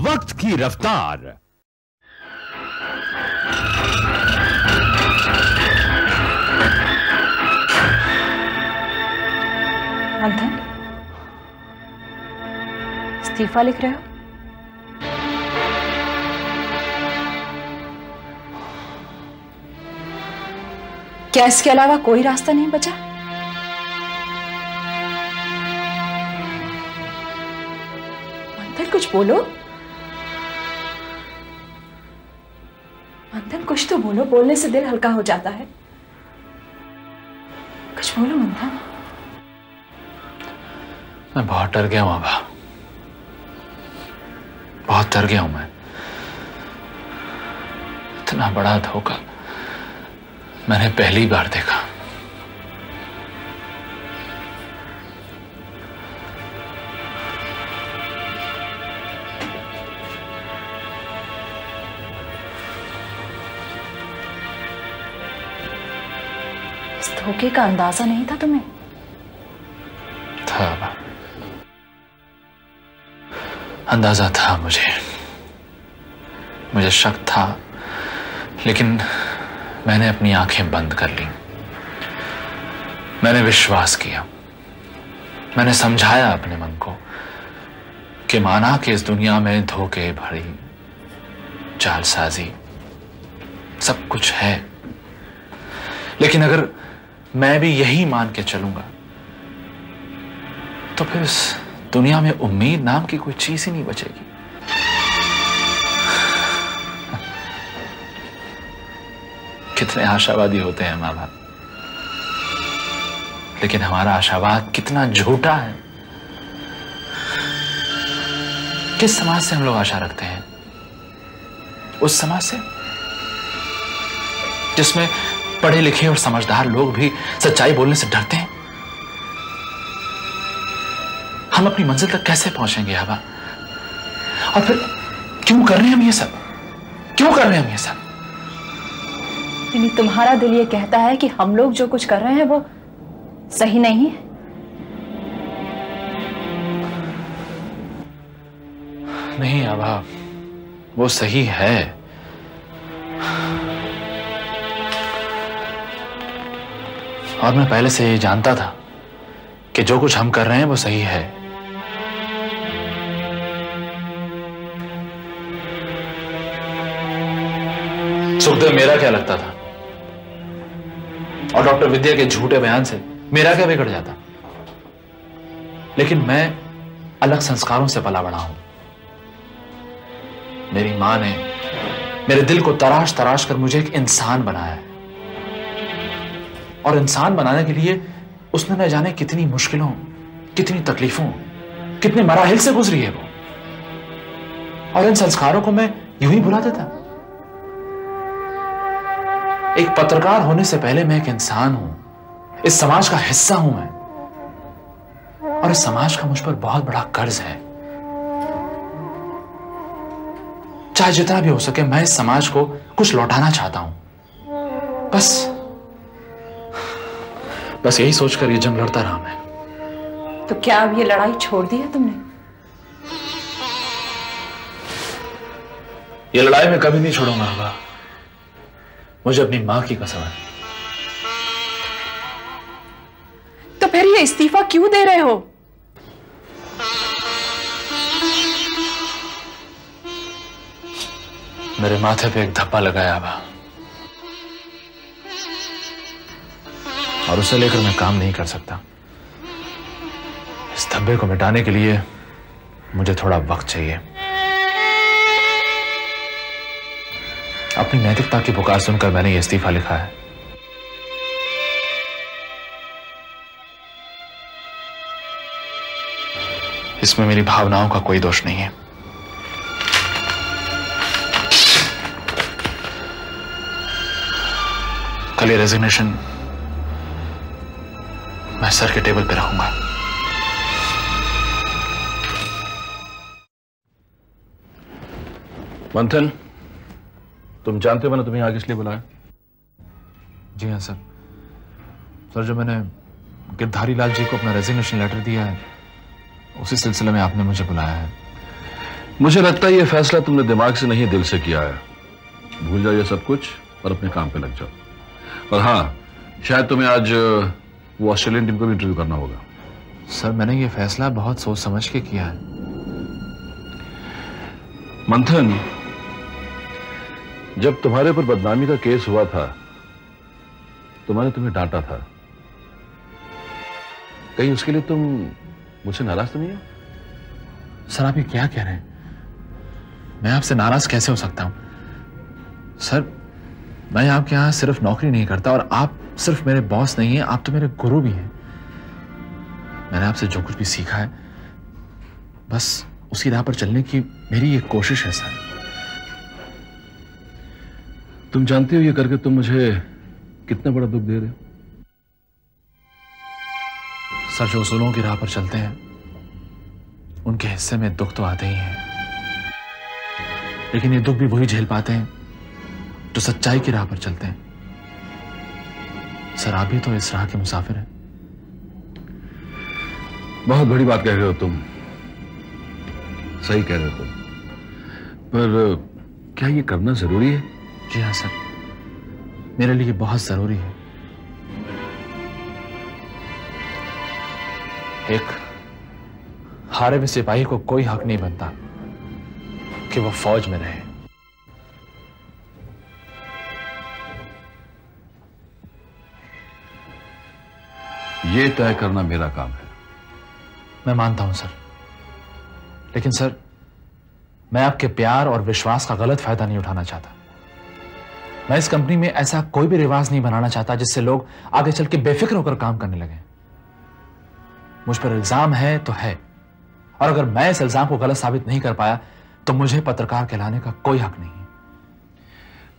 वक्त की रफ्तार। मंथन, इस्तीफा लिख रहे हो? क्या इसके अलावा कोई रास्ता नहीं बचा? मंथन कुछ बोलो। मंथन कुछ तो बोलो, बोलने से दिल हल्का हो जाता है। कुछ बोलो मंथन। मैं बहुत डर गया हूं आभा, बहुत डर गया हूं मैं। इतना बड़ा धोखा मैंने पहली बार देखा। इस धोखे का अंदाजा नहीं था तुम्हें? था आभा, अंदाजा था मुझे शक था, लेकिन मैंने अपनी आंखें बंद कर ली। मैंने विश्वास किया, मैंने समझाया अपने मन को कि माना कि इस दुनिया में धोखे भरी जालसाजी सब कुछ है, लेकिन अगर मैं भी यही मान के चलूंगा तो फिर इस दुनिया में उम्मीद नाम की कोई चीज ही नहीं बचेगी। कितने आशावादी होते हैं माँ बाप, लेकिन हमारा आशावाद कितना झूठा है। किस समाज से हम लोग आशा रखते हैं? उस समाज से जिसमें पढ़े लिखे और समझदार लोग भी सच्चाई बोलने से डरते हैं। हम अपनी मंजिल तक कैसे पहुंचेंगे आभा? और फिर क्यों कर रहे हैं हम ये सब? क्यों कर रहे हैं हम ये सब? यानी तुम्हारा दिल ये कहता है कि हम लोग जो कुछ कर रहे हैं वो सही नहीं है? नहीं आभा, वो सही है। और मैं पहले से ये जानता था कि जो कुछ हम कर रहे हैं वो सही है। सुखदेव मेरा क्या लगता था, और डॉक्टर विद्या के झूठे बयान से मेरा क्या बिगड़ जाता? लेकिन मैं अलग संस्कारों से पला बड़ा हूं। मेरी मां ने मेरे दिल को तराश तराश कर मुझे एक इंसान बनाया है, और इंसान बनाने के लिए उसने न जाने कितनी मुश्किलों, कितनी तकलीफों, कितने मराहिल से गुजरी है वो। और इन संस्कारों को मैं यूं ही भुला देता। एक पत्रकार होने से पहले मैं एक इंसान हूं, इस समाज का हिस्सा हूं मैं, और इस समाज का मुझ पर बहुत बड़ा कर्ज है। चाहे जितना भी हो सके मैं इस समाज को कुछ लौटाना चाहता हूं। बस यही सोचकर ये जंग लड़ता रहा मैं। तो क्या अब ये लड़ाई छोड़ दी है तुमने? ये लड़ाई मैं कभी नहीं छोड़ूंगा आभा, मुझे अपनी मां की कसम है। तो फिर ये इस्तीफा क्यों दे रहे हो? मेरे माथे पे एक धब्बा लगाया आभा, और उसे लेकर मैं काम नहीं कर सकता। इस धब्बे को मिटाने के लिए मुझे थोड़ा वक्त चाहिए। अपनी नैतिकता की पुकार सुनकर मैंने ये इस्तीफा लिखा है। इसमें मेरी भावनाओं का कोई दोष नहीं है। कल ये रेजिग्नेशन मैं सर के टेबल पे रखूंगा। मंथन, तुम जानते हो मैंने तुम्हें आगे इसलिए बुलाया? जी हाँ सर। सर, जो मैंने गिरधारी लाल जी को अपना रेजिग्नेशन लेटर दिया है, उसी सिलसिले में आपने मुझे बुलाया है। मुझे लगता है ये फैसला तुमने दिमाग से नहीं दिल से किया है। भूल जाओ ये सब कुछ और अपने काम पे लग जाओ। और हाँ, शायद तुम्हें आज वो ऑस्ट्रेलियन टीम को भी इंटरव्यू करना होगा। सर, मैंने ये फैसला बहुत सोच समझ के किया है। मंथन, जब तुम्हारे ऊपर बदनामी का केस हुआ था तो मैंने तुम्हें डांटा था। कहीं उसके लिए तुम मुझसे नाराज तो नहीं हो? सर, आप ये क्या कह रहे हैं? मैं आपसे नाराज कैसे हो सकता हूं? सर, मैं आपके यहां सिर्फ नौकरी नहीं करता, और आप सिर्फ मेरे बॉस नहीं हैं, आप तो मेरे गुरु भी हैं। मैंने आपसे जो कुछ भी सीखा है, बस उसी राह पर चलने की मेरी एक कोशिश है सर। तुम जानते हो ये करके तुम मुझे कितना बड़ा दुख दे रहे हो? सर, जो उसूलों की राह पर चलते हैं उनके हिस्से में दुख तो आते ही हैं, लेकिन ये दुख भी वही झेल पाते हैं जो सच्चाई की राह पर चलते हैं। सर, आप भी तो इस राह के मुसाफिर हैं। बहुत बड़ी बात कह रहे हो तुम, सही कह रहे हो तुम, पर क्या ये करना जरूरी है? जी हाँ सर, मेरे लिए बहुत जरूरी है। एक हारे हुए सिपाही को कोई हक नहीं बनता कि वो फौज में रहे। ये तय करना मेरा काम है। मैं मानता हूं सर, लेकिन सर, मैं आपके प्यार और विश्वास का गलत फायदा नहीं उठाना चाहता। मैं इस कंपनी में ऐसा कोई भी रिवाज नहीं बनाना चाहता जिससे लोग आगे चल के बेफिक्र होकर काम करने लगे। मुझ पर इल्जाम है तो है, और अगर मैं इस इल्जाम को गलत साबित नहीं कर पाया तो मुझे पत्रकार कहलाने का कोई हक नहीं है।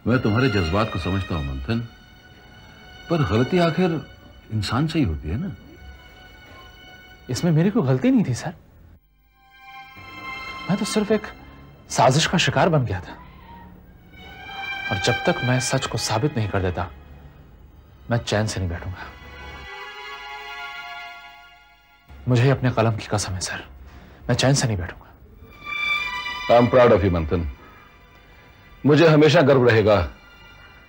मैं तुम्हारे जज्बात को समझता हूं मंथन, पर गलती आखिर इंसान से ही होती है ना। इसमें मेरी कोई गलती नहीं थी सर, मैं तो सिर्फ एक साजिश का शिकार बन गया था, और जब तक मैं सच को साबित नहीं कर देता मैं चैन से नहीं बैठूंगा। मुझे अपने कलम की कसम है सर, मैं चैन से नहीं बैठूंगा। I am proud of you मंथन। मुझे हमेशा गर्व रहेगा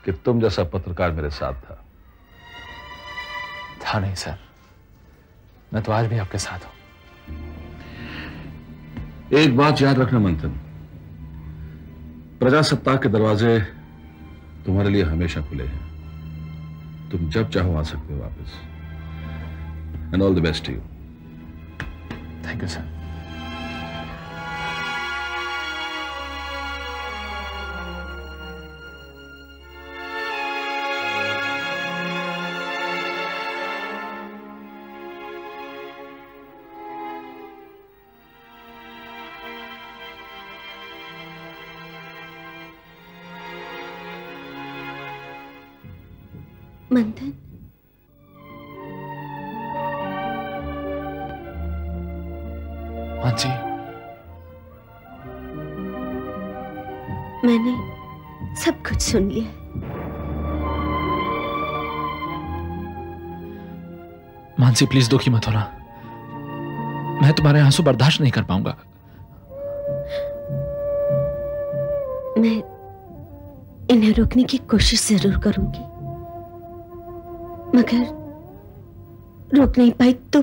कि तुम जैसा पत्रकार मेरे साथ था। नहीं सर, मैं तो आज भी आपके साथ हूं। एक बात याद रखना मंथन, प्रजासत्ताक के दरवाजे तुम्हारे लिए हमेशा खुले हैं। तुम जब चाहो आ सकते हो वापस। And all the best to you. Thank you sir. Manthan, हाँ जी। मैंने सब कुछ सुन लिया। मानसी, प्लीज दुखी मत होना, मैं तुम्हारे आंसू बर्दाश्त नहीं कर पाऊंगा। मैं इन्हें रोकने की कोशिश जरूर करूंगी, मगर रोक नहीं पाई तो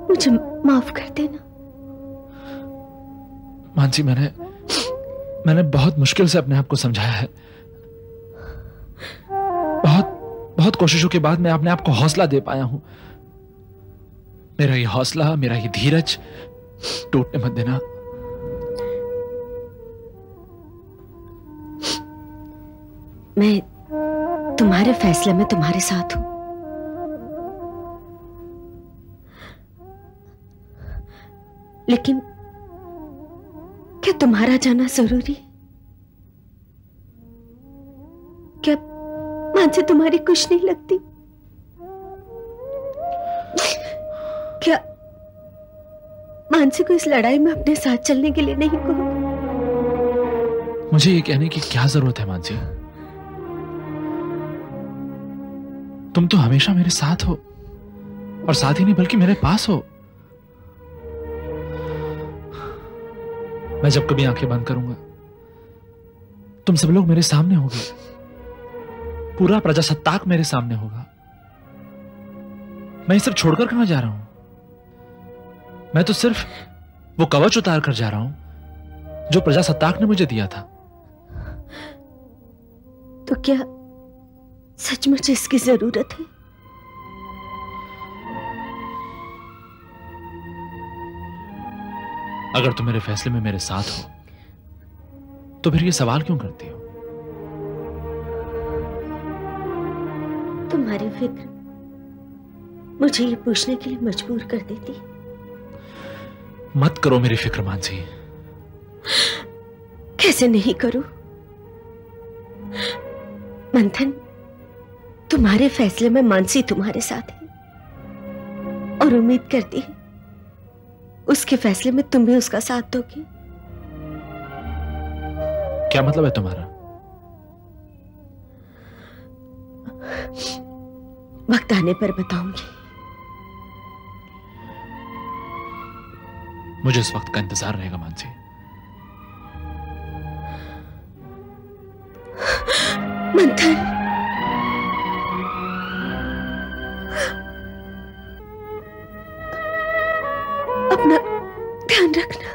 मुझे माफ कर देना। मानसी, मैंने बहुत मुश्किल से अपने आप को समझाया है। बहुत कोशिशों के बाद मैं अपने आप को हौसला दे पाया हूं। मेरा ये हौसला, मेरा ये धीरज टूटने मत देना। मैं तुम्हारे फैसले में तुम्हारे साथ हूं, लेकिन क्या तुम्हारा जाना जरूरी है? क्या मानसी तुम्हारी कुछ नहीं लगती? क्या मानसी को इस लड़ाई में अपने साथ चलने के लिए नहीं कहोगे? मुझे ये कहने की क्या जरूरत है मानसी? तुम तो हमेशा मेरे साथ हो, और साथ ही नहीं बल्कि मेरे पास हो। मैं जब कभी आंखें बंद करूंगा, तुम सब लोग मेरे सामने होगे, पूरा प्रजासत्ताक मेरे सामने होगा। मैं ये सब छोड़कर कहां जा रहा हूं? मैं तो सिर्फ वो कवच उतार कर जा रहा हूं जो प्रजासत्ताक ने मुझे दिया था। तो क्या सचमुच इसकी जरूरत है? अगर तुम मेरे फैसले में मेरे साथ हो तो फिर ये सवाल क्यों करती हो? तुम्हारी फिक्र मुझे ये पूछने के लिए मजबूर कर देती। मत करो मेरी फिक्र मानसी। कैसे नहीं करूं? मंथन, तुम्हारे फैसले में मानसी तुम्हारे साथ है और उम्मीद करती है उसके फैसले में तुम भी उसका साथ दोगे। क्या मतलब है तुम्हारा? वक्त आने पर बताऊंगी। मुझे इस वक्त का इंतजार रहेगा मानसी। मंथन, अपना ध्यान रखना।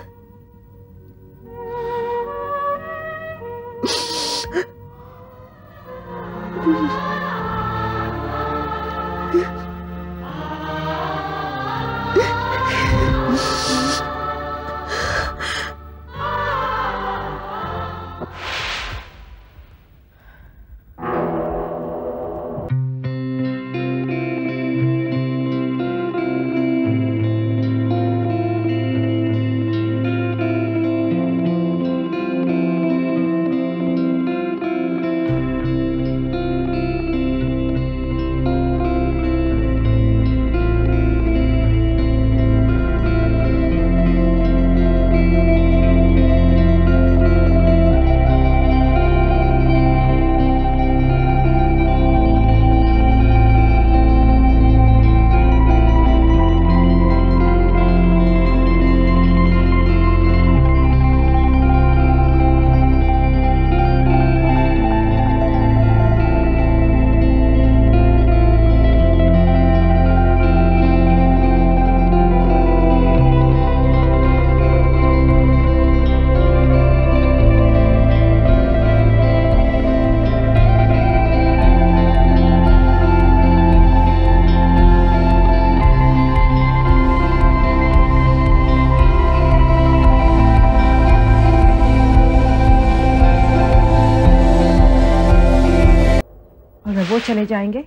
वो चले जाएंगे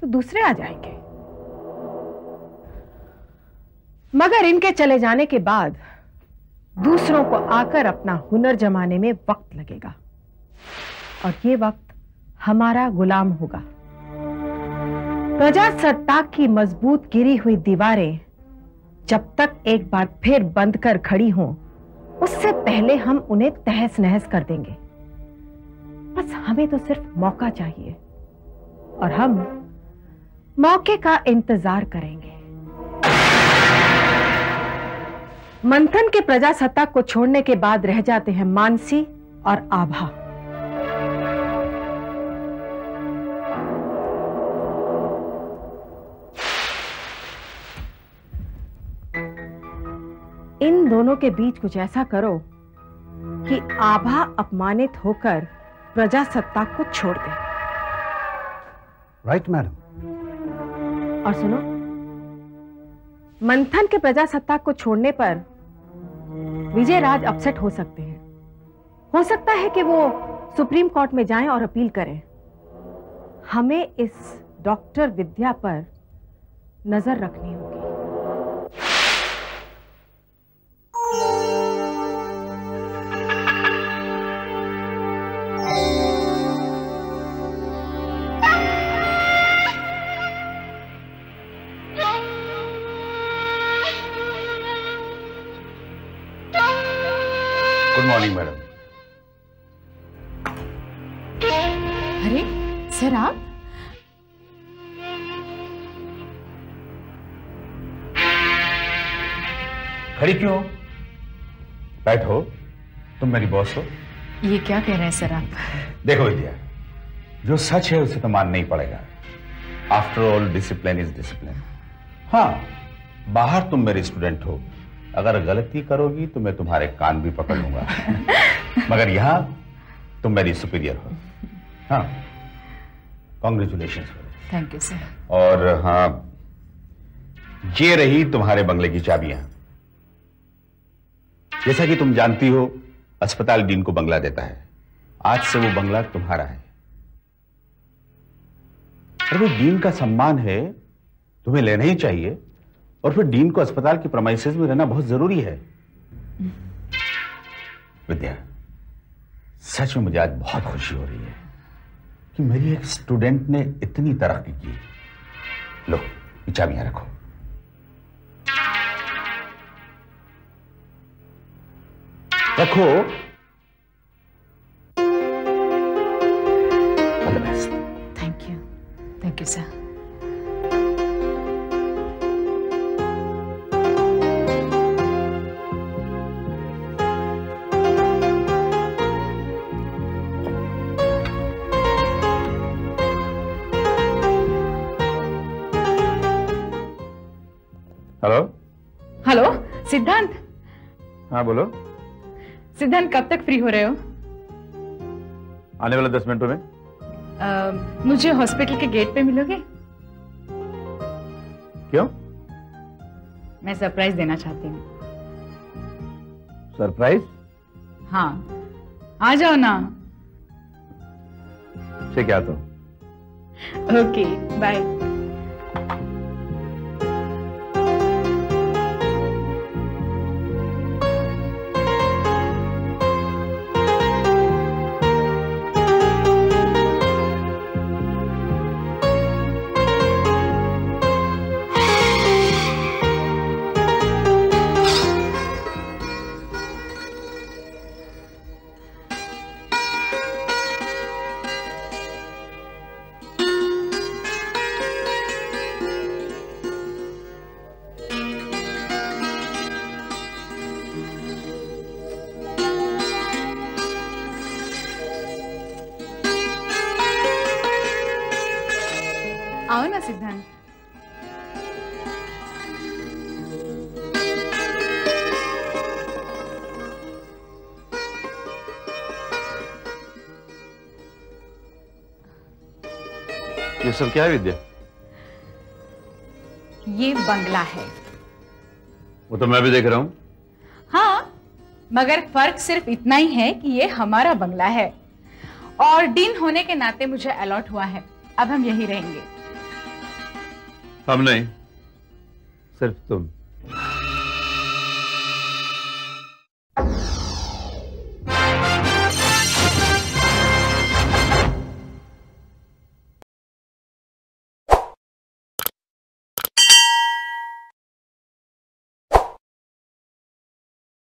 तो दूसरे आ जाएंगे, मगर इनके चले जाने के बाद दूसरों को आकर अपना हुनर जमाने में वक्त लगेगा और ये वक्त हमारा गुलाम होगा। प्रजासत्ताक की मजबूत गिरी हुई दीवारें जब तक एक बार फिर बंद कर खड़ी हों, उससे पहले हम उन्हें तहस नहस कर देंगे। बस हमें तो सिर्फ मौका चाहिए और हम मौके का इंतजार करेंगे। मंथन के प्रजासत्ताक को छोड़ने के बाद रह जाते हैं मानसी और आभा। इन दोनों के बीच कुछ ऐसा करो कि आभा अपमानित होकर प्रजासत्ताक को छोड़ दे। Right madam. और सुनो, मंथन के प्रजासत्ताक को छोड़ने पर विजयराज अपसेट हो सकते हैं। हो सकता है कि वो सुप्रीम कोर्ट में जाएं और अपील करें। हमें इस डॉक्टर विद्या पर नजर रखनी होगी। Good morning madam. अरे सर, आप खड़ी क्यों हो? बैठो, तुम मेरी बॉस हो। ये क्या कह रहे हैं सर आप? देखो विद्या, जो सच है उसे तो मानना ही पड़ेगा। After all discipline is discipline. हाँ, बाहर तुम मेरी स्टूडेंट हो, अगर गलती करोगी तो मैं तुम्हारे कान भी पकड़ लूंगा। मगर यहां तुम मेरी सुपीरियर हो। हाँ, कॉन्ग्रेचुलेशन। Thank you sir. और हाँ, ये रही तुम्हारे बंगले की चाबियां। जैसा कि तुम जानती हो, अस्पताल डीन को बंगला देता है। आज से वो बंगला तुम्हारा है। और वो डीन का सम्मान है, तुम्हें लेना ही चाहिए। और फिर डीन को अस्पताल की प्रेमाइसेस में रहना बहुत जरूरी है। विद्या, सच में मुझे आज बहुत खुशी हो रही है कि मेरी एक स्टूडेंट ने इतनी तरक्की की। लो, ये चाबियां रखो। रखो। All the best. Thank you sir. Hello. Hello सिद्धांत। हाँ बोलो। सिद्धांत, कब तक फ्री हो रहे हो? आने वाले 10 मिनटों में। मुझे हॉस्पिटल के गेट पे मिलोगे? क्यों? मैं सरप्राइज देना चाहती हूँ। सरप्राइज? हाँ, आ जाओ ना। ठीक है, आता हूं। Okay, bye. आओ ना सिद्धांत। ये सब क्या है विद्या? ये बंगला है। वो तो मैं भी देख रहा हूं। हाँ, मगर फर्क सिर्फ इतना ही है कि ये हमारा बंगला है और डीन होने के नाते मुझे अलॉट हुआ है। अब हम यहीं रहेंगे। हम नहीं, सिर्फ तुम।